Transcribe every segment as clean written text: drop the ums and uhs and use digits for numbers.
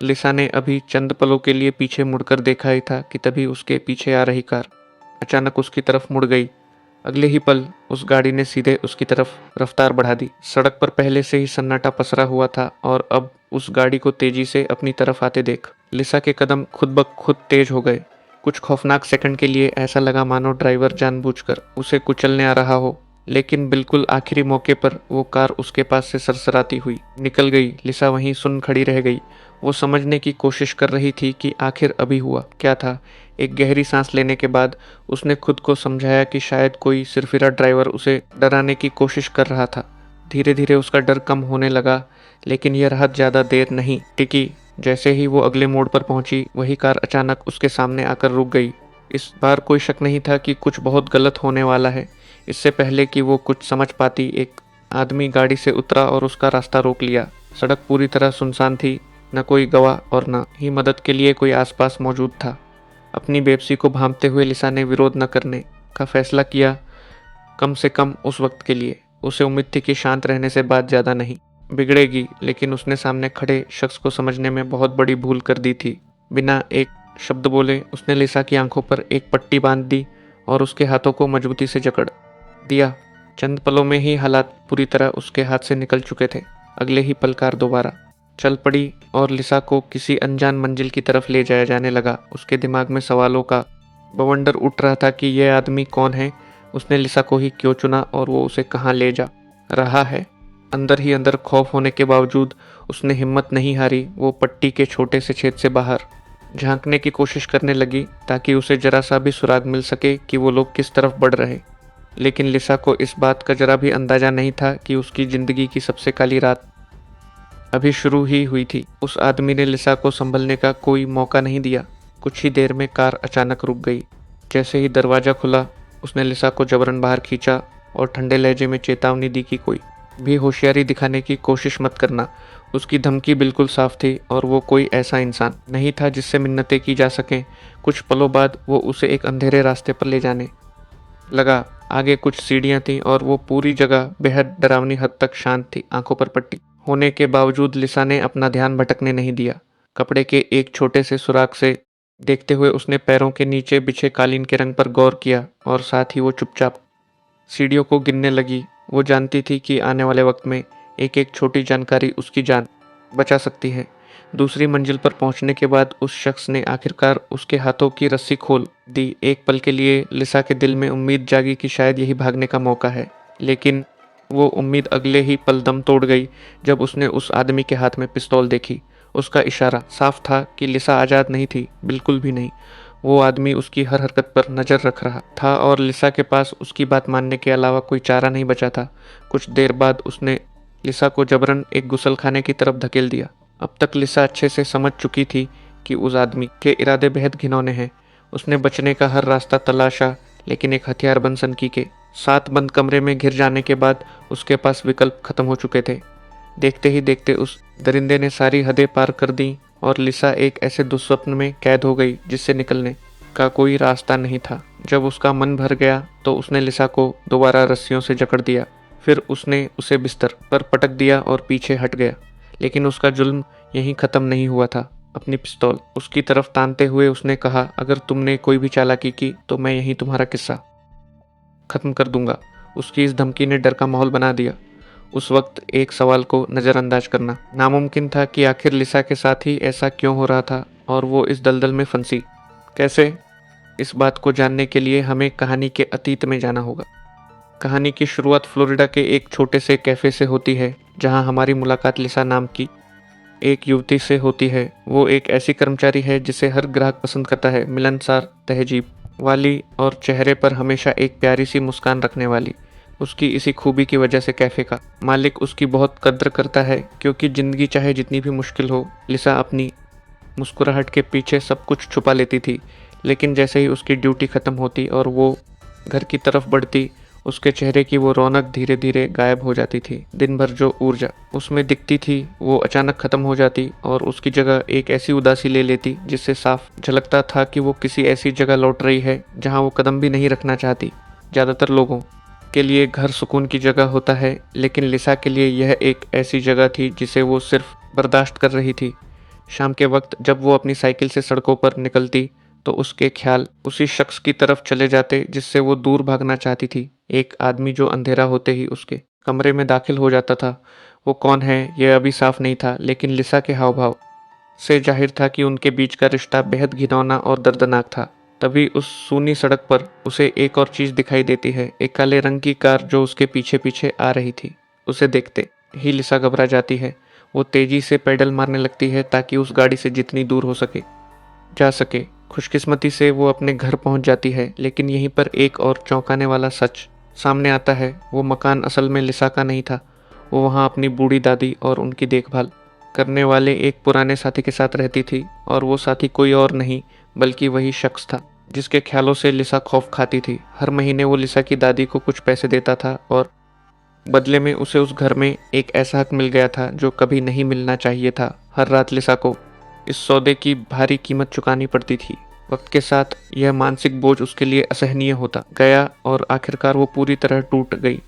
लिसा ने अभी चंद पलों के लिए पीछे मुड़कर देखा ही था कि तभी उसके पीछे आ रही कार अचानक उसकी तरफ मुड़ गई। अगले ही पल उस गाड़ी ने सीधे उसकी तरफ रफ्तार बढ़ा दी। सड़क पर पहले से ही सन्नाटा पसरा हुआ था और अब उस गाड़ी को तेजी से अपनी तरफ आते देख लिसा के कदम खुद ब खुद तेज हो गए। कुछ खौफनाक सेकंड के लिए ऐसा लगा मानो ड्राइवर जानबूझकर उसे कुचलने आ रहा हो, लेकिन बिल्कुल आखिरी मौके पर वो कार उसके पास से सरसराती हुई निकल गई। लिसा वहीं सुन खड़ी रह गई। वो समझने की कोशिश कर रही थी कि आखिर अभी हुआ क्या था। एक गहरी सांस लेने के बाद उसने खुद को समझाया कि शायद कोई सिरफिरा ड्राइवर उसे डराने की कोशिश कर रहा था। धीरे धीरे उसका डर कम होने लगा, लेकिन यह राहत ज़्यादा देर नहीं टिकी। जैसे ही वो अगले मोड़ पर पहुंची, वही कार अचानक उसके सामने आकर रुक गई। इस बार कोई शक नहीं था कि कुछ बहुत गलत होने वाला है। इससे पहले कि वो कुछ समझ पाती, एक आदमी गाड़ी से उतरा और उसका रास्ता रोक लिया। सड़क पूरी तरह सुनसान थी, न कोई गवाह और न ही मदद के लिए कोई आसपास मौजूद था। अपनी बेबसी को भांपते हुए लिसा ने विरोध न करने का फैसला किया, कम से कम उस वक्त के लिए। उसे उम्मीद थी कि शांत रहने से बात ज़्यादा नहीं बिगड़ेगी, लेकिन उसने सामने खड़े शख्स को समझने में बहुत बड़ी भूल कर दी थी। बिना एक शब्द बोले उसने लिसा की आंखों पर एक पट्टी बांध दी और उसके हाथों को मजबूती से जकड़ दिया। चंद पलों में ही हालात पूरी तरह उसके हाथ से निकल चुके थे। अगले ही पल कार दोबारा चल पड़ी और लिसा को किसी अनजान मंजिल की तरफ ले जाया जाने लगा। उसके दिमाग में सवालों का बवंडर उठ रहा था कि यह आदमी कौन है, उसने लिसा को ही क्यों चुना और वो उसे कहाँ ले जा रहा है। अंदर ही अंदर खौफ होने के बावजूद उसने हिम्मत नहीं हारी। वो पट्टी के छोटे से छेद से बाहर झांकने की कोशिश करने लगी ताकि उसे जरा सा भी सुराग मिल सके कि वो लोग किस तरफ बढ़ रहे। लेकिन लिसा को इस बात का जरा भी अंदाजा नहीं था कि उसकी जिंदगी की सबसे काली रात अभी शुरू ही हुई थी। उस आदमी ने लिसा को संभलने का कोई मौका नहीं दिया। कुछ ही देर में कार अचानक रुक गई। जैसे ही दरवाज़ा खुला, उसने लिसा को जबरन बाहर खींचा और ठंडे लहजे में चेतावनी दी कि कोई भी होशियारी दिखाने की कोशिश मत करना। उसकी धमकी बिल्कुल साफ थी और वो कोई ऐसा इंसान नहीं था जिससे मिन्नतें की जा सकें। कुछ पलों बाद वो उसे एक अंधेरे रास्ते पर ले जाने लगा। आगे कुछ सीढ़ियाँ थीं और वो पूरी जगह बेहद डरावनी हद तक शांत थी। आंखों पर पट्टी होने के बावजूद लिसा ने अपना ध्यान भटकने नहीं दिया। कपड़े के एक छोटे से सुराख से देखते हुए उसने पैरों के नीचे बिछे कालीन के रंग पर गौर किया और साथ ही वो चुपचाप सीढ़ियों को गिनने लगी। वो जानती थी कि आने वाले वक्त में एक एक छोटी जानकारी उसकी जान बचा सकती है। दूसरी मंजिल पर पहुंचने के बाद उस शख्स ने आखिरकार उसके हाथों की रस्सी खोल दी। एक पल के लिए लिसा के दिल में उम्मीद जागी कि शायद यही भागने का मौका है, लेकिन वो उम्मीद अगले ही पल दम तोड़ गई जब उसने उस आदमी के हाथ में पिस्तौल देखी। उसका इशारा साफ था कि लिसा आज़ाद नहीं थी, बिल्कुल भी नहीं। वो आदमी उसकी हर हरकत पर नज़र रख रहा था और लिसा के पास उसकी बात मानने के अलावा कोई चारा नहीं बचा था। कुछ देर बाद उसने लिसा को जबरन एक गुसलखाने की तरफ धकेल दिया। अब तक लिसा अच्छे से समझ चुकी थी कि उस आदमी के इरादे बेहद घिनौने हैं। उसने बचने का हर रास्ता तलाशा, लेकिन एक हथियारबंद सनकी के साथ बंद कमरे में घिर जाने के बाद उसके पास विकल्प खत्म हो चुके थे। देखते ही देखते उस दरिंदे ने सारी हदें पार कर दी और लिसा एक ऐसे दुस्वप्न में कैद हो गई जिससे निकलने का कोई रास्ता नहीं था। जब उसका मन भर गया तो उसने लिसा को दोबारा रस्सियों से जकड़ दिया। फिर उसने उसे बिस्तर पर पटक दिया और पीछे हट गया। लेकिन उसका जुल्म यहीं ख़त्म नहीं हुआ था। अपनी पिस्तौल उसकी तरफ तानते हुए उसने कहा, अगर तुमने कोई भी चालाकी की तो मैं यहीं तुम्हारा किस्सा ख़त्म कर दूंगा। उसकी इस धमकी ने डर का माहौल बना दिया। उस वक्त एक सवाल को नज़रअंदाज करना नामुमकिन था कि आखिर लिसा के साथ ही ऐसा क्यों हो रहा था और वो इस दलदल में फंसी कैसे। इस बात को जानने के लिए हमें कहानी के अतीत में जाना होगा। कहानी की शुरुआत फ्लोरिडा के एक छोटे से कैफ़े से होती है, जहां हमारी मुलाकात लिसा नाम की एक युवती से होती है। वो एक ऐसी कर्मचारी है जिसे हर ग्राहक पसंद करता है, मिलनसार, तहजीब वाली और चेहरे पर हमेशा एक प्यारी सी मुस्कान रखने वाली। उसकी इसी खूबी की वजह से कैफ़े का मालिक उसकी बहुत कद्र करता है, क्योंकि ज़िंदगी चाहे जितनी भी मुश्किल हो, लिसा अपनी मुस्कुराहट के पीछे सब कुछ छुपा लेती थी। लेकिन जैसे ही उसकी ड्यूटी ख़त्म होती और वो घर की तरफ बढ़ती, उसके चेहरे की वो रौनक धीरे धीरे गायब हो जाती थी। दिन भर जो ऊर्जा उसमें दिखती थी वो अचानक ख़त्म हो जाती और उसकी जगह एक ऐसी उदासी ले लेती जिससे साफ झलकता था कि वो किसी ऐसी जगह लौट रही है जहाँ वो कदम भी नहीं रखना चाहती। ज़्यादातर लोगों के लिए घर सुकून की जगह होता है, लेकिन लिसा के लिए यह एक ऐसी जगह थी जिसे वो सिर्फ बर्दाश्त कर रही थी। शाम के वक्त जब वो अपनी साइकिल से सड़कों पर निकलती तो उसके ख्याल उसी शख्स की तरफ चले जाते जिससे वो दूर भागना चाहती थी। एक आदमी जो अंधेरा होते ही उसके कमरे में दाखिल हो जाता था। वो कौन है यह अभी साफ नहीं था, लेकिन लिसा के हाव भाव से जाहिर था कि उनके बीच का रिश्ता बेहद घिनौना और दर्दनाक था। तभी उस सूनी सड़क पर उसे एक और चीज दिखाई देती है, एक काले रंग की कार जो उसके पीछे पीछे आ रही थी। उसे देखते ही लिसा घबरा जाती है। वो तेजी से पैडल मारने लगती है ताकि उस गाड़ी से जितनी दूर हो सके जा सके। खुशकिस्मती से वो अपने घर पहुंच जाती है, लेकिन यहीं पर एक और चौंकाने वाला सच सामने आता है। वो मकान असल में लिसा का नहीं था। वो वहाँ अपनी बूढ़ी दादी और उनकी देखभाल करने वाले एक पुराने साथी के साथ रहती थी, और वो साथी कोई और नहीं बल्कि वही शख्स था जिसके ख्यालों से लिसा खौफ खाती थी। हर महीने वो लिसा की दादी को कुछ पैसे देता था और बदले में उसे उस घर में एक ऐसा हक मिल गया था जो कभी नहीं मिलना चाहिए था। हर रात लिसा को इस सौदे की भारी कीमत चुकानी पड़ती थी। वक्त के साथ यह मानसिक बोझ उसके लिए असहनीय होता गया और आखिरकार वो पूरी तरह टूट गई।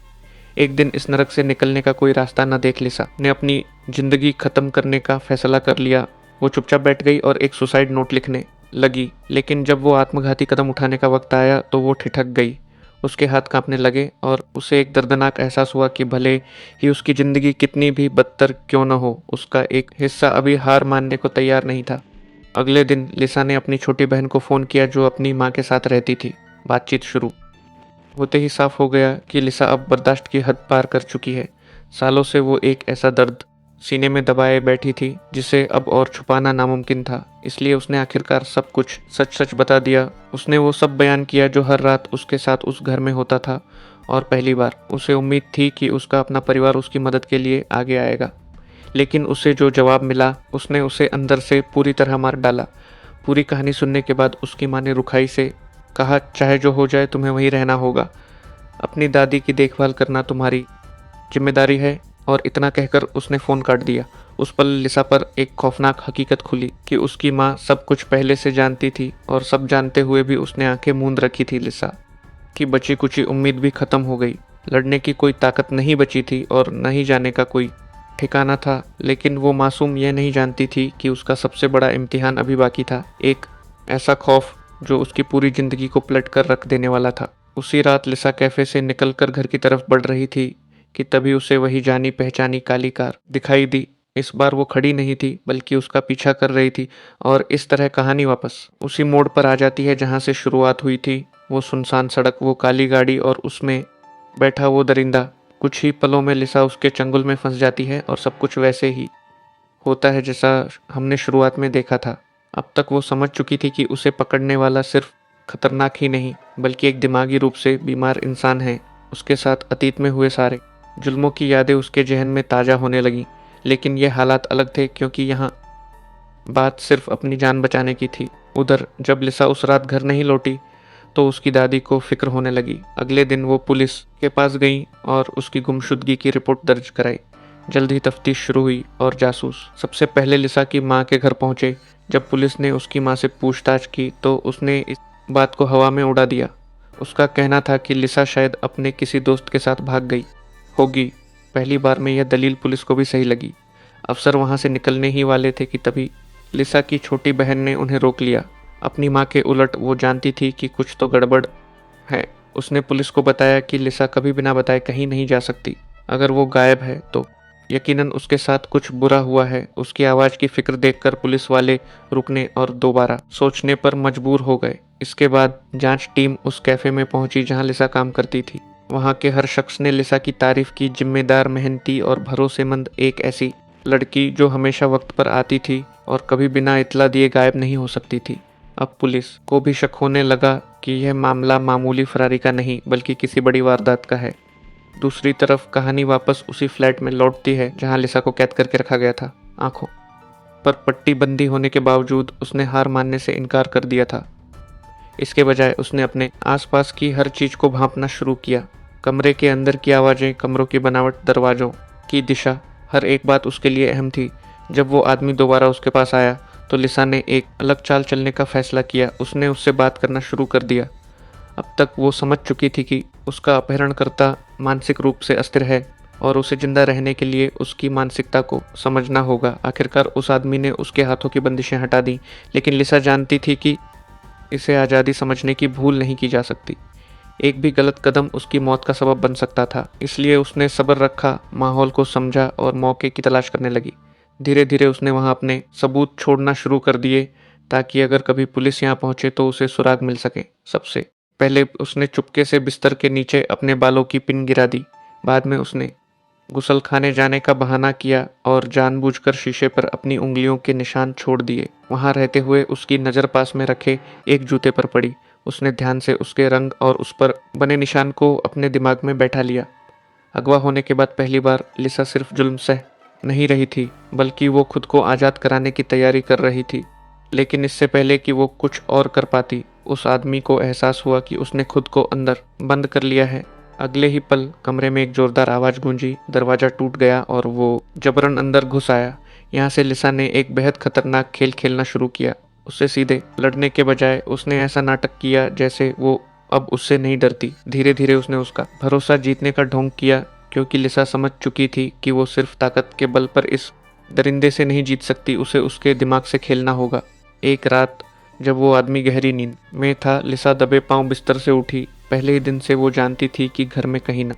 एक दिन इस नरक से निकलने का कोई रास्ता न देख लिसा ने अपनी जिंदगी खत्म करने का फैसला कर लिया। वो चुपचाप बैठ गई और एक सुसाइड नोट लिखने लगी, लेकिन जब वो आत्मघाती कदम उठाने का वक्त आया तो वो ठिठक गई। उसके हाथ कांपने लगे और उसे एक दर्दनाक एहसास हुआ कि भले ही उसकी जिंदगी कितनी भी बदतर क्यों न हो, उसका एक हिस्सा अभी हार मानने को तैयार नहीं था। अगले दिन लिसा ने अपनी छोटी बहन को फ़ोन किया जो अपनी माँ के साथ रहती थी। बातचीत शुरू होते ही साफ हो गया कि लिसा अब बर्दाश्त की हद पार कर चुकी है। सालों से वो एक ऐसा दर्द सीने में दबाए बैठी थी जिसे अब और छुपाना नामुमकिन था। इसलिए उसने आखिरकार सब कुछ सच सच बता दिया। उसने वो सब बयान किया जो हर रात उसके साथ उस घर में होता था, और पहली बार उसे उम्मीद थी कि उसका अपना परिवार उसकी मदद के लिए आगे आएगा। लेकिन उसे जो जवाब मिला उसने उसे अंदर से पूरी तरह मार डाला। पूरी कहानी सुनने के बाद उसकी माँ ने रुखाई से कहा, चाहे जो हो जाए तुम्हें वहीं रहना होगा। अपनी दादी की देखभाल करना तुम्हारी जिम्मेदारी है। और इतना कहकर उसने फ़ोन काट दिया। उस पल लिसा पर एक खौफनाक हकीकत खुली कि उसकी माँ सब कुछ पहले से जानती थी, और सब जानते हुए भी उसने आंखें मूंद रखी थी। लिसा की बची कुची उम्मीद भी खत्म हो गई। लड़ने की कोई ताकत नहीं बची थी और न ही जाने का कोई ठिकाना था। लेकिन वो मासूम यह नहीं जानती थी कि उसका सबसे बड़ा इम्तिहान अभी बाकी था, एक ऐसा खौफ जो उसकी पूरी जिंदगी को पलट कर रख देने वाला था। उसी रात लिसा कैफे से निकलकर घर की तरफ बढ़ रही थी कि तभी उसे वही जानी पहचानी काली कार दिखाई दी। इस बार वो खड़ी नहीं थी बल्कि उसका पीछा कर रही थी, और इस तरह कहानी वापस उसी मोड़ पर आ जाती है जहां से शुरुआत हुई थी। वो सुनसान सड़क, वो काली गाड़ी और उसमें बैठा वो दरिंदा। कुछ ही पलों में लिसा उसके चंगुल में फंस जाती है और सब कुछ वैसे ही होता है जैसा हमने शुरुआत में देखा था। अब तक वो समझ चुकी थी कि उसे पकड़ने वाला सिर्फ खतरनाक ही नहीं बल्कि एक दिमागी रूप से बीमार इंसान है। उसके साथ अतीत में हुए सारे जुल्मों की यादें उसके जहन में ताज़ा होने लगीं। लेकिन ये हालात अलग थे, क्योंकि यहाँ बात सिर्फ अपनी जान बचाने की थी। उधर जब लिसा उस रात घर नहीं लौटी तो उसकी दादी को फिक्र होने लगी। अगले दिन वो पुलिस के पास गई और उसकी गुमशुदगी की रिपोर्ट दर्ज कराई। जल्द ही तफ्तीश शुरू हुई और जासूस सबसे पहले लिसा की माँ के घर पहुंचे। जब पुलिस ने उसकी माँ से पूछताछ की तो उसने इस बात को हवा में उड़ा दिया। उसका कहना था कि लिसा शायद अपने किसी दोस्त के साथ भाग गई होगी। पहली बार में यह दलील पुलिस को भी सही लगी। अफसर वहां से निकलने ही वाले थे कि तभी लिसा की छोटी बहन ने उन्हें रोक लिया। अपनी माँ के उलट वो जानती थी कि कुछ तो गड़बड़ है। उसने पुलिस को बताया कि लिसा कभी बिना बताए कहीं नहीं जा सकती। अगर वो गायब है तो यकीनन उसके साथ कुछ बुरा हुआ है। उसकी आवाज़ की फिक्र देखकर पुलिस वाले रुकने और दोबारा सोचने पर मजबूर हो गए। इसके बाद जांच टीम उस कैफे में पहुंची जहां लिसा काम करती थी। वहां के हर शख्स ने लिसा की तारीफ की। जिम्मेदार, मेहनती और भरोसेमंद, एक ऐसी लड़की जो हमेशा वक्त पर आती थी और कभी बिना इत्तला दिए गायब नहीं हो सकती थी। अब पुलिस को भी शक होने लगा कि यह मामला मामूली फरारी का नहीं बल्कि किसी बड़ी वारदात का है। दूसरी तरफ कहानी वापस उसी फ्लैट में लौटती है जहां लिसा को कैद करके रखा गया था। आंखों पर पट्टी बंदी होने के बावजूद उसने हार मानने से इनकार कर दिया था। इसके बजाय उसने अपने आसपास की हर चीज़ को भांपना शुरू किया। कमरे के अंदर की आवाज़ें, कमरों की बनावट, दरवाज़ों की दिशा, हर एक बात उसके लिए अहम थी। जब वो आदमी दोबारा उसके पास आया तो लिसा ने एक अलग चाल चलने का फैसला किया। उसने उससे बात करना शुरू कर दिया। अब तक वो समझ चुकी थी कि उसका अपहरणकर्ता मानसिक रूप से अस्थिर है। और उसे जिंदा रहने के लिए उसकी मानसिकता को समझना होगा। आखिरकार उस आदमी ने उसके हाथों की बंदिशें हटा दी, लेकिन लिसा जानती थी कि इसे आज़ादी समझने की भूल नहीं की जा सकती। एक भी गलत कदम उसकी मौत का सबब बन सकता था, इसलिए उसने सब्र रखा, माहौल को समझा और मौके की तलाश करने लगी। धीरे धीरे उसने वहां अपने सबूत छोड़ना शुरू कर दिए, ताकि अगर कभी पुलिस यहाँ पहुंचे तो उसे सुराग मिल सके। सबसे पहले उसने चुपके से बिस्तर के नीचे अपने बालों की पिन गिरा दी। बाद में उसने गुसलखाने जाने का बहाना किया और जानबूझकर शीशे पर अपनी उंगलियों के निशान छोड़ दिए। वहां रहते हुए उसकी नज़र पास में रखे एक जूते पर पड़ी। उसने ध्यान से उसके रंग और उस पर बने निशान को अपने दिमाग में बैठा लिया। अगवा होने के बाद पहली बार लिसा सिर्फ जुल्म सह नहीं रही थी, बल्कि वो खुद को आज़ाद कराने की तैयारी कर रही थी। लेकिन इससे पहले कि वो कुछ और कर पाती, उस आदमी को एहसास हुआ कि उसने खुद को अंदर बंद कर लिया है। अगले ही पल कमरे में एक जोरदार आवाज़ गूंजी, दरवाज़ा टूट गया और वो जबरन अंदर घुस आया। यहाँ से लिसा ने एक बेहद खतरनाक खेल खेलना शुरू किया। उससे सीधे लड़ने के बजाय उसने ऐसा नाटक किया जैसे वो अब उससे नहीं डरती। धीरे धीरे उसने उसका भरोसा जीतने का ढोंग किया, क्योंकि लिसा समझ चुकी थी कि वो सिर्फ ताकत के बल पर इस दरिंदे से नहीं जीत सकती, उसे उसके दिमाग से खेलना होगा। एक रात जब वो आदमी गहरी नींद में था, लिसा दबे पांव बिस्तर से उठी। पहले ही दिन से वो जानती थी कि घर में कहीं न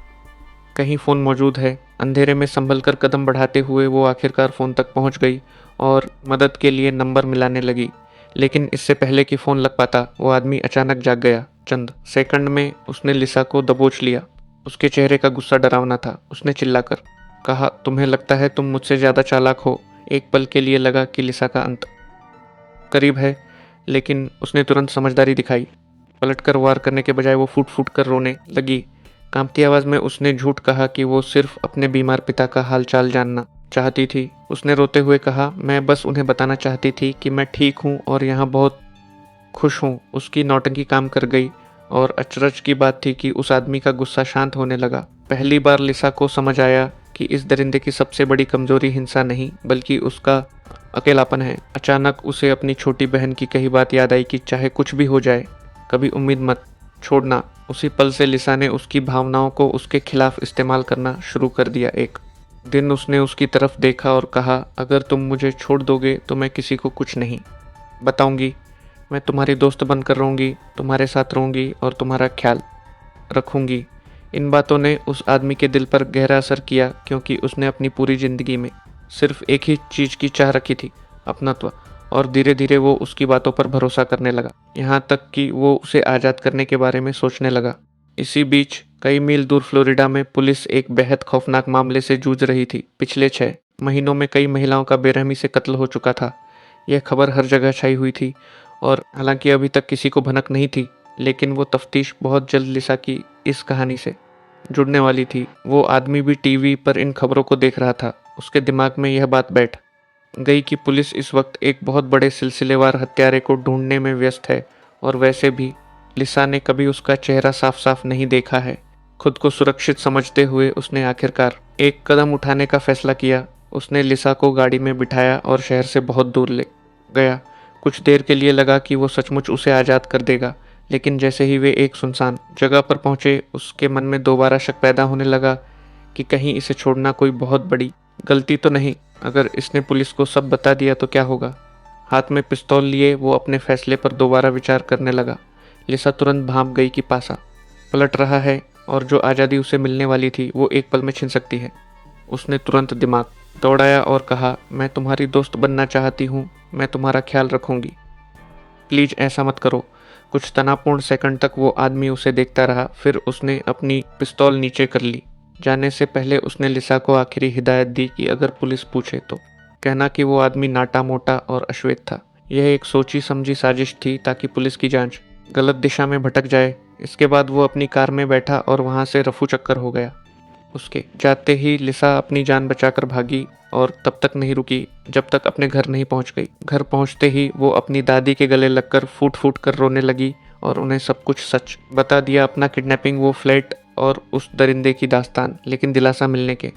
कहीं फ़ोन मौजूद है। अंधेरे में संभल कर कदम बढ़ाते हुए वो आखिरकार फ़ोन तक पहुंच गई और मदद के लिए नंबर मिलाने लगी। लेकिन इससे पहले कि फ़ोन लग पाता, वो आदमी अचानक जाग गया। चंद सेकंड में उसने लिसा को दबोच लिया। उसके चेहरे का गुस्सा डरावना था। उसने चिल्लाकर कहा, तुम्हें लगता है तुम मुझसे ज़्यादा चालाक हो। एक पल के लिए लगा कि लिसा का अंत करीब है, लेकिन उसने तुरंत समझदारी दिखाई। पलटकर वार करने के बजाय वो फूट फूट कर रोने लगी। कांपती आवाज़ में उसने झूठ कहा कि वो सिर्फ अपने बीमार पिता का हालचाल जानना चाहती थी। उसने रोते हुए कहा, मैं बस उन्हें बताना चाहती थी कि मैं ठीक हूँ और यहाँ बहुत खुश हूँ। उसकी नौटंकी काम कर गई और अचरज की बात थी कि उस आदमी का गुस्सा शांत होने लगा। पहली बार लिसा को समझ आया कि इस दरिंदे की सबसे बड़ी कमजोरी हिंसा नहीं, बल्कि उसका अकेलापन है। अचानक उसे अपनी छोटी बहन की कही बात याद आई कि चाहे कुछ भी हो जाए, कभी उम्मीद मत छोड़ना। उसी पल से लिसा ने उसकी भावनाओं को उसके खिलाफ इस्तेमाल करना शुरू कर दिया। एक दिन उसने उसकी तरफ देखा और कहा, अगर तुम मुझे छोड़ दोगे तो मैं किसी को कुछ नहीं बताऊंगी। मैं तुम्हारी दोस्त बनकर रहूंगी, तुम्हारे साथ रहूंगी और तुम्हारा ख्याल रखूंगी। इन बातों ने उस आदमी के दिल पर गहरा असर किया, क्योंकि उसने अपनी पूरी जिंदगी में सिर्फ एक ही चीज़ की चाह रखी थी, अपनत्व। और धीरे धीरे वो उसकी बातों पर भरोसा करने लगा, यहाँ तक कि वो उसे आज़ाद करने के बारे में सोचने लगा। इसी बीच कई मील दूर फ्लोरिडा में पुलिस एक बेहद खौफनाक मामले से जूझ रही थी। पिछले 6 महीनों में कई महिलाओं का बेरहमी से कत्ल हो चुका था। यह खबर हर जगह छाई हुई थी और हालांकि अभी तक किसी को भनक नहीं थी, लेकिन वो तफ्तीश बहुत जल्द लिसा की इस कहानी से जुड़ने वाली थी। वो आदमी भी टीवी पर इन खबरों को देख रहा था। उसके दिमाग में यह बात बैठ गई कि पुलिस इस वक्त एक बहुत बड़े सिलसिलेवार हत्यारे को ढूंढने में व्यस्त है, और वैसे भी लिसा ने कभी उसका चेहरा साफ साफ नहीं देखा है। खुद को सुरक्षित समझते हुए उसने आखिरकार एक कदम उठाने का फैसला किया। उसने लिसा को गाड़ी में बिठाया और शहर से बहुत दूर ले गया। कुछ देर के लिए लगा कि वो सचमुच उसे आज़ाद कर देगा, लेकिन जैसे ही वे एक सुनसान जगह पर पहुंचे, उसके मन में दोबारा शक पैदा होने लगा कि कहीं इसे छोड़ना कोई बहुत बड़ी गलती तो नहीं। अगर इसने पुलिस को सब बता दिया तो क्या होगा। हाथ में पिस्तौल लिए वो अपने फैसले पर दोबारा विचार करने लगा। लिसा तुरंत भांप गई कि पासा पलट रहा है और जो आज़ादी उसे मिलने वाली थी वो एक पल में छिन सकती है। उसने तुरंत दिमाग दौड़ाया और कहा, मैं तुम्हारी दोस्त बनना चाहती हूँ, मैं तुम्हारा ख्याल रखूंगी, प्लीज ऐसा मत करो। कुछ तनावपूर्ण सेकंड तक वो आदमी उसे देखता रहा, फिर उसने अपनी पिस्तौल नीचे कर ली। जाने से पहले उसने लिसा को आखिरी हिदायत दी कि अगर पुलिस पूछे तो कहना कि वो आदमी नाटा मोटा और अश्वेत था। यह एक सोची समझी साजिश थी ताकि पुलिस की जांच गलत दिशा में भटक जाए। इसके बाद वो अपनी कार में बैठा और वहां से रफू चक्कर हो गया। उसके जाते ही लिसा अपनी जान बचाकर भागी और तब तक नहीं रुकी जब तक अपने घर नहीं पहुंच गई। घर पहुंचते ही वो अपनी दादी के गले लगकर फूट फूट कर रोने लगी और उन्हें सब कुछ सच बता दिया, अपना किडनैपिंग, वो फ्लैट और उस दरिंदे की दास्तान। लेकिन दिलासा मिलने के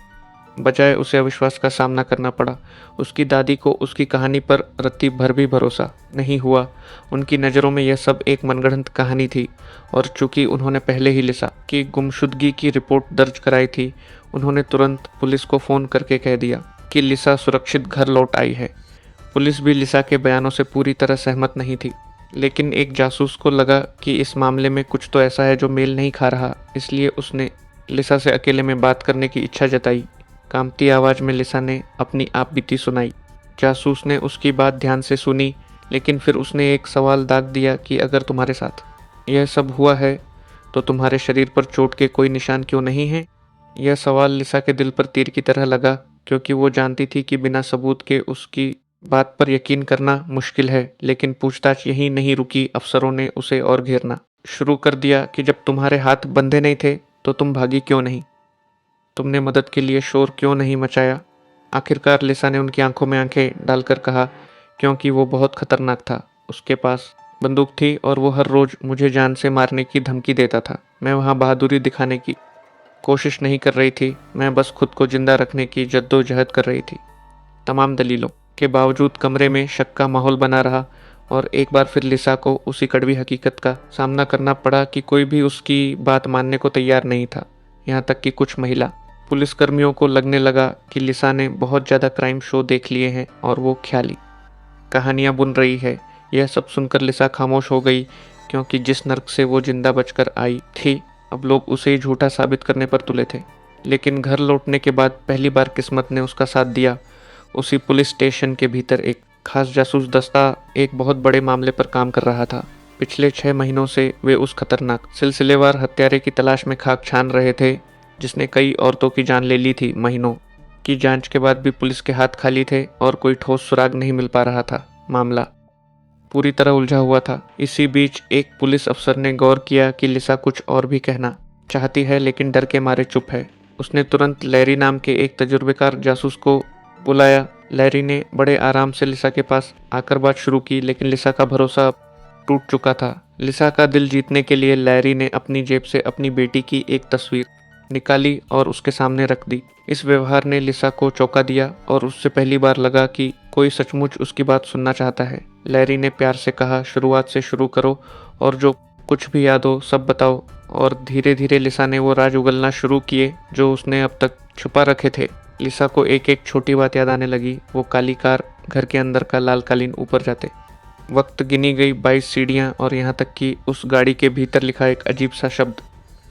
बजाय उसे अविश्वास का सामना करना पड़ा। उसकी दादी को उसकी कहानी पर रत्ती भर भी भरोसा नहीं हुआ। उनकी नज़रों में यह सब एक मनगढ़ंत कहानी थी, और चूंकि उन्होंने पहले ही लिसा की गुमशुदगी की रिपोर्ट दर्ज कराई थी, उन्होंने तुरंत पुलिस को फ़ोन करके कह दिया कि लिसा सुरक्षित घर लौट आई है। पुलिस भी लिसा के बयानों से पूरी तरह सहमत नहीं थी, लेकिन एक जासूस को लगा कि इस मामले में कुछ तो ऐसा है जो मेल नहीं खा रहा, इसलिए उसने लिसा से अकेले में बात करने की इच्छा जताई। कांपती आवाज़ में लिसा ने अपनी आप बीती सुनाई। जासूस ने उसकी बात ध्यान से सुनी, लेकिन फिर उसने एक सवाल दाग दिया कि अगर तुम्हारे साथ यह सब हुआ है तो तुम्हारे शरीर पर चोट के कोई निशान क्यों नहीं है? यह सवाल लिसा के दिल पर तीर की तरह लगा, क्योंकि वो जानती थी कि बिना सबूत के उसकी बात पर यकीन करना मुश्किल है। लेकिन पूछताछ यहीं नहीं रुकी। अफसरों ने उसे और घेरना शुरू कर दिया कि जब तुम्हारे हाथ बंधे नहीं थे तो तुम भागी क्यों नहीं? तुमने मदद के लिए शोर क्यों नहीं मचाया? आखिरकार लिसा ने उनकी आंखों में आंखें डालकर कहा, क्योंकि वो बहुत खतरनाक था। उसके पास बंदूक थी और वो हर रोज मुझे जान से मारने की धमकी देता था। मैं वहाँ बहादुरी दिखाने की कोशिश नहीं कर रही थी, मैं बस खुद को जिंदा रखने की जद्दोजहद कर रही थी। तमाम दलीलों के बावजूद कमरे में शक का माहौल बना रहा, और एक बार फिर लिसा को उसी कड़वी हकीकत का सामना करना पड़ा कि कोई भी उसकी बात मानने को तैयार नहीं था, यहाँ तक कि कुछ महिला पुलिसकर्मियों को लगने लगा कि लिसा ने बहुत ज़्यादा क्राइम शो देख लिए हैं और वो ख्याली कहानियाँ बुन रही है। यह सब सुनकर लिसा खामोश हो गई, क्योंकि जिस नर्क से वो जिंदा बचकर आई थी, अब लोग उसे ही झूठा साबित करने पर तुले थे। लेकिन घर लौटने के बाद पहली बार किस्मत ने उसका साथ दिया। उसी पुलिस स्टेशन के भीतर एक खास जासूस दस्ता एक बहुत बड़े मामले पर काम कर रहा था। पिछले 6 महीनों से वे उस खतरनाक सिलसिलेवार हत्यारे की तलाश में खाक छान रहे थे, जिसने कई औरतों की जान ले ली थी। महीनों की जांच के बाद भी पुलिस के हाथ खाली थे और कोई ठोस सुराग नहीं मिल पा रहा था। मामला पूरी तरह उलझा हुआ था। इसी बीच एक पुलिस अफसर ने गौर किया कि लिसा कुछ और भी कहना चाहती है, लेकिन डर के मारे चुप है। उसने तुरंत लैरी नाम के एक तजुर्बेकार जासूस को बुलाया। लैरी ने बड़े आराम से लिसा के पास आकर बात शुरू की, लेकिन लिसा का भरोसा अब टूट चुका था। लिसा का दिल जीतने के लिए लैरी ने अपनी जेब से अपनी बेटी की एक तस्वीर निकाली और उसके सामने रख दी। इस व्यवहार ने लिसा को चौंका दिया और उससे पहली बार लगा कि कोई सचमुच उसकी बात सुनना चाहता है। लैरी ने प्यार से कहा, शुरुआत से शुरू करो और जो कुछ भी याद हो सब बताओ। और धीरे धीरे लिसा ने वो राज उगलना शुरू किए जो उसने अब तक छुपा रखे थे। लिसा को एक एक छोटी बात याद आने लगी। वो काली कार, घर के अंदर का लाल कालीन ऊपर जाते वक्त गिनी गई 22 सीढ़ियाँ, और यहाँ तक कि उस गाड़ी के भीतर लिखा एक अजीब सा शब्द।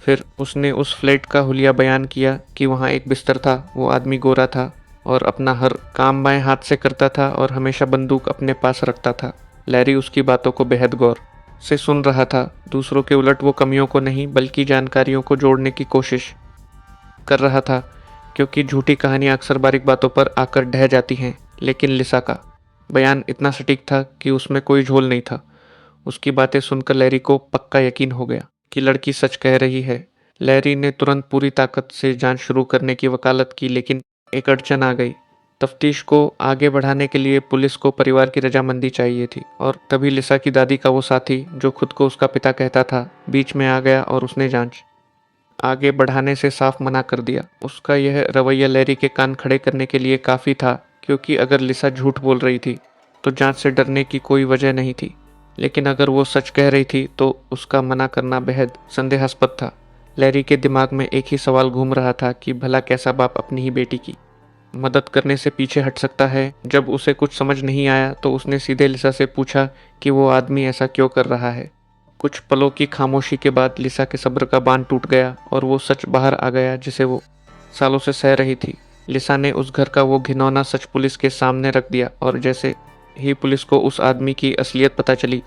फिर उसने उस फ्लैट का हुलिया बयान किया कि वहाँ एक बिस्तर था, वो आदमी गोरा था और अपना हर काम बाएं हाथ से करता था और हमेशा बंदूक अपने पास रखता था। लैरी उसकी बातों को बेहद गौर से सुन रहा था। दूसरों के उलट वो कमियों को नहीं बल्कि जानकारियों को जोड़ने की कोशिश कर रहा था, क्योंकि झूठी कहानियाँ अक्सर बारीक बातों पर आकर ढह जाती हैं। लेकिन लिसा का बयान इतना सटीक था कि उसमें कोई झोल नहीं था। उसकी बातें सुनकर लैरी को पक्का यकीन हो गया कि लड़की सच कह रही है। लैरी ने तुरंत पूरी ताकत से जांच शुरू करने की वकालत की, लेकिन एक अड़चन आ गई। तफ्तीश को आगे बढ़ाने के लिए पुलिस को परिवार की रजामंदी चाहिए थी, और तभी लिसा की दादी का वो साथी जो खुद को उसका पिता कहता था, बीच में आ गया और उसने जांच आगे बढ़ाने से साफ मना कर दिया। उसका यह रवैया लैरी के कान खड़े करने के लिए काफ़ी था, क्योंकि अगर लिसा झूठ बोल रही थी तो जांच से डरने की कोई वजह नहीं थी, लेकिन अगर वो सच कह रही थी तो उसका मना करना बेहद संदेहास्पद था। लैरी के दिमाग में एक ही सवाल घूम रहा था कि भला कैसा बाप अपनी ही बेटी की मदद करने से पीछे हट सकता है। जब उसे कुछ समझ नहीं आया तो उसने सीधे लिसा से पूछा कि वो आदमी ऐसा क्यों कर रहा है। कुछ पलों की खामोशी के बाद लिसा के सब्र का बांध टूट गया और वो सच बाहर आ गया जिसे वो सालों से सह रही थी। लिसा ने उस घर का वो घिनौना सच पुलिस के सामने रख दिया, और जैसे ही पुलिस को उस आदमी की असलियत पता चली,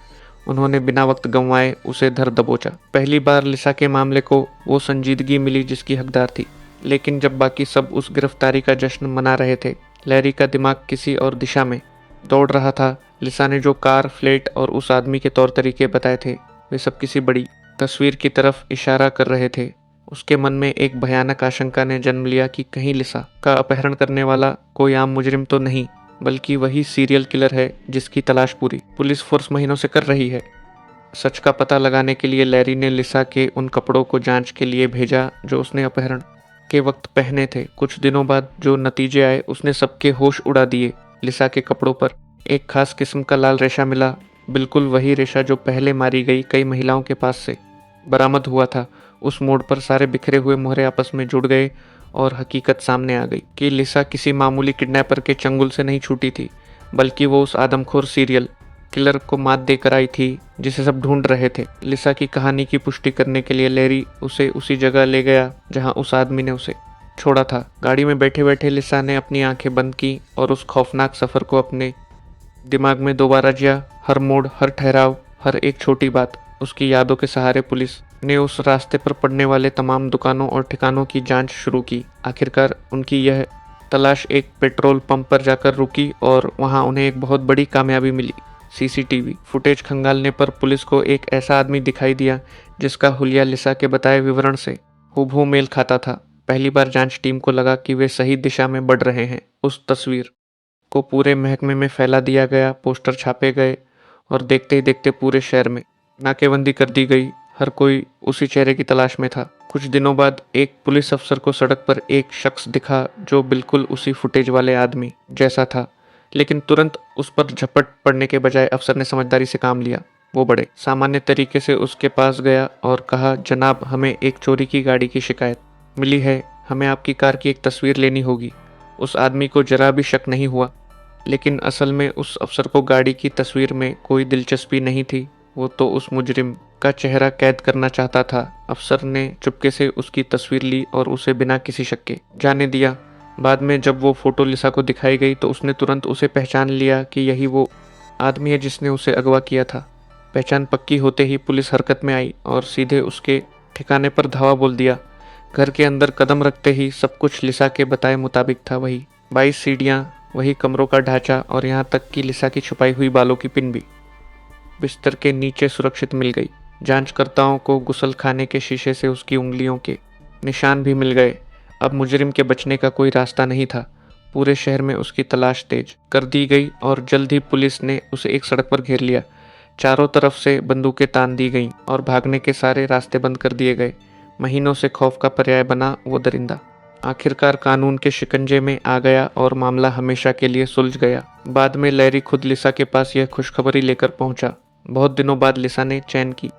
उन्होंने बिना वक्त गंवाए उसे धर दबोचा। पहली बार लिसा के मामले को वो संजीदगी मिली जिसकी हकदार थी। लेकिन जब बाकी सब उस गिरफ्तारी का जश्न मना रहे थे, लैरी का दिमाग किसी और दिशा में दौड़ रहा था। लिसा ने जो कार, फ्लैट और उस आदमी के तौर तरीके बताए थे, वे सब किसी बड़ी तस्वीर की तरफ इशारा कर रहे थे। उसके मन में एक भयानक आशंका ने जन्म लिया कि कहीं लिसा का अपहरण करने वाला कोई आम मुजरिम तो नहीं, बल्कि वही सीरियल किलर है जिसकी तलाश पूरी पुलिस फोर्स महीनों से कर रही है। सच का पता लगाने के लिए लैरी ने लिसा के उन कपड़ों को जांच के लिए भेजा जो उसने अपहरण के वक्त पहने थे। कुछ दिनों बाद जो नतीजे आए उसने सबके होश उड़ा दिए। लिसा के कपड़ों पर एक खास किस्म का लाल रेशा मिला, बिल्कुल वही रेशा जो पहले मारी गई कई महिलाओं के पास से बरामद हुआ था। उस मोड़ पर सारे बिखरे हुए मोहरे आपस में जुड़ गए और हकीकत सामने आ गई कि लिसा किसी मामूली किडनैपर के चंगुल से नहीं छूटी थी, बल्कि वो उस आदमखोर सीरियल किलर को मात देकर आई थी जिसे सब ढूंढ रहे थे। लिसा की कहानी की पुष्टि करने के लिए लैरी उसे उसी जगह ले गया जहां उस आदमी ने उसे छोड़ा था। गाड़ी में बैठे बैठे लिसा ने अपनी आंखें बंद की और उस खौफनाक सफ़र को अपने दिमाग में दोबारा जिया। हर मोड़, हर ठहराव, हर एक छोटी बात उसकी यादों के सहारे पुलिस ने उस रास्ते पर पड़ने वाले तमाम दुकानों और ठिकानों की जांच शुरू की। आखिरकार उनकी यह तलाश एक पेट्रोल पंप पर जाकर रुकी और वहां उन्हें एक बहुत बड़ी कामयाबी मिली। सीसीटीवी फुटेज खंगालने पर पुलिस को एक ऐसा आदमी दिखाई दिया जिसका हुलिया लिसा के बताए विवरण से हूबहू मेल खाता था। पहली बार जांच टीम को लगा कि वे सही दिशा में बढ़ रहे हैं। उस तस्वीर को पूरे महकमे में फैला दिया गया, पोस्टर छापे गए और देखते ही देखते पूरे शहर में नाकेबंदी कर दी गई। हर कोई उसी चेहरे की तलाश में था। कुछ दिनों बाद एक पुलिस अफसर को सड़क पर एक शख्स दिखा जो बिल्कुल उसी फुटेज वाले आदमी जैसा था, लेकिन तुरंत उस पर झपट पड़ने के बजाय अफसर ने समझदारी से काम लिया। वो बड़े सामान्य तरीके से उसके पास गया और कहा, जनाब, हमें एक चोरी की गाड़ी की शिकायत मिली है, हमें आपकी कार की एक तस्वीर लेनी होगी। उस आदमी को जरा भी शक नहीं हुआ, लेकिन असल में उस अफसर को गाड़ी की तस्वीर में कोई दिलचस्पी नहीं थी। वो तो उस मुजरिम का चेहरा कैद करना चाहता था। अफसर ने चुपके से उसकी तस्वीर ली और उसे बिना किसी शक के जाने दिया। बाद में जब वो फोटो लिसा को दिखाई गई तो उसने तुरंत उसे पहचान लिया कि यही वो आदमी है जिसने उसे अगवा किया था। पहचान पक्की होते ही पुलिस हरकत में आई और सीधे उसके ठिकाने पर धावा बोल दिया। घर के अंदर कदम रखते ही सब कुछ लिसा के बताए मुताबिक था। वही 22 सीढ़ियाँ, वही कमरों का ढांचा और यहाँ तक कि लिसा की छुपाई हुई बालों की पिन भी बिस्तर के नीचे सुरक्षित मिल गई। जांचकर्ताओं को गुसल खाने के शीशे से उसकी उंगलियों के निशान भी मिल गए। अब मुजरिम के बचने का कोई रास्ता नहीं था। पूरे शहर में उसकी तलाश तेज कर दी गई और जल्द ही पुलिस ने उसे एक सड़क पर घेर लिया। चारों तरफ से बंदूकें तान दी गईं और भागने के सारे रास्ते बंद कर दिए गए। महीनों से खौफ का पर्याय बना वो दरिंदा आखिरकार कानून के शिकंजे में आ गया और मामला हमेशा के लिए सुलझ गया। बाद में लैरी खुद लिसा के पास यह खुशखबरी लेकर पहुंचा। बहुत दिनों बाद लिसा ने चैन की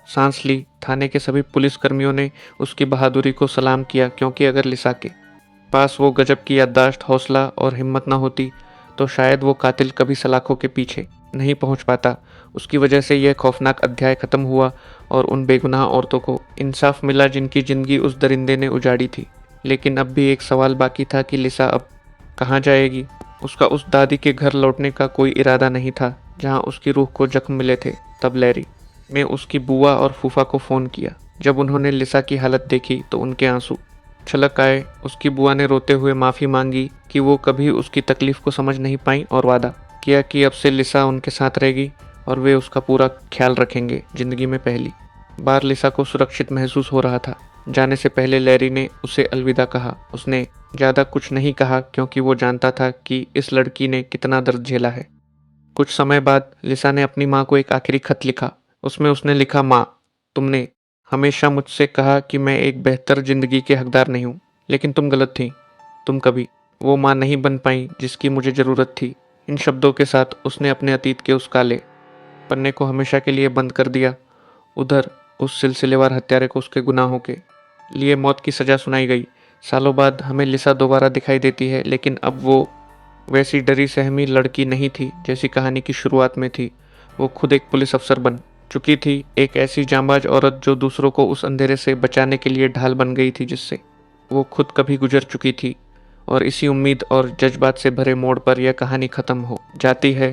सांस ली। थाने के सभी पुलिसकर्मियों ने उसकी बहादुरी को सलाम किया, क्योंकि अगर लिसा के पास वो गजब की याददाश्त, हौसला और हिम्मत न होती तो शायद वो कातिल कभी सलाखों के पीछे नहीं पहुंच पाता। उसकी वजह से यह खौफनाक अध्याय खत्म हुआ और उन बेगुनाह औरतों को इंसाफ मिला जिनकी जिंदगी उस दरिंदे ने उजाड़ी थी। लेकिन अब भी एक सवाल बाकी था कि लिसा अब कहाँ जाएगी। उसका उस दादी के घर लौटने का कोई इरादा नहीं था जहाँ उसकी रूह को जख्म मिले थे। तब लैरी ने उसकी बुआ और फूफा को फ़ोन किया। जब उन्होंने लिसा की हालत देखी तो उनके आंसू छलक आए। उसकी बुआ ने रोते हुए माफ़ी मांगी कि वो कभी उसकी तकलीफ़ को समझ नहीं पाई और वादा किया कि अब से लिसा उनके साथ रहेगी और वे उसका पूरा ख्याल रखेंगे। ज़िंदगी में पहली बार लिसा को सुरक्षित महसूस हो रहा था। जाने से पहले लैरी ने उसे अलविदा कहा। उसने ज़्यादा कुछ नहीं कहा क्योंकि वो जानता था कि इस लड़की ने कितना दर्द झेला है। कुछ समय बाद लिसा ने अपनी माँ को एक आखिरी खत लिखा। उसमें उसने लिखा, माँ, तुमने हमेशा मुझसे कहा कि मैं एक बेहतर ज़िंदगी के हकदार नहीं हूँ, लेकिन तुम गलत थी। तुम कभी वो माँ नहीं बन पाई जिसकी मुझे ज़रूरत थी। इन शब्दों के साथ उसने अपने अतीत के उस काले पन्ने को हमेशा के लिए बंद कर दिया। उधर उस सिलसिलेवार हत्यारे को उसके गुनाहों के लिए मौत की सज़ा सुनाई गई। सालों बाद हमें लिसा दोबारा दिखाई देती है, लेकिन अब वो वैसी डरी सहमी लड़की नहीं थी जैसी कहानी की शुरुआत में थी। वो खुद एक पुलिस अफसर बन चुकी थी, एक ऐसी जांबाज औरत जो दूसरों को उस अंधेरे से बचाने के लिए ढाल बन गई थी जिससे वो खुद कभी गुजर चुकी थी। और इसी उम्मीद और जज्बात से भरे मोड़ पर यह कहानी ख़त्म हो जाती है।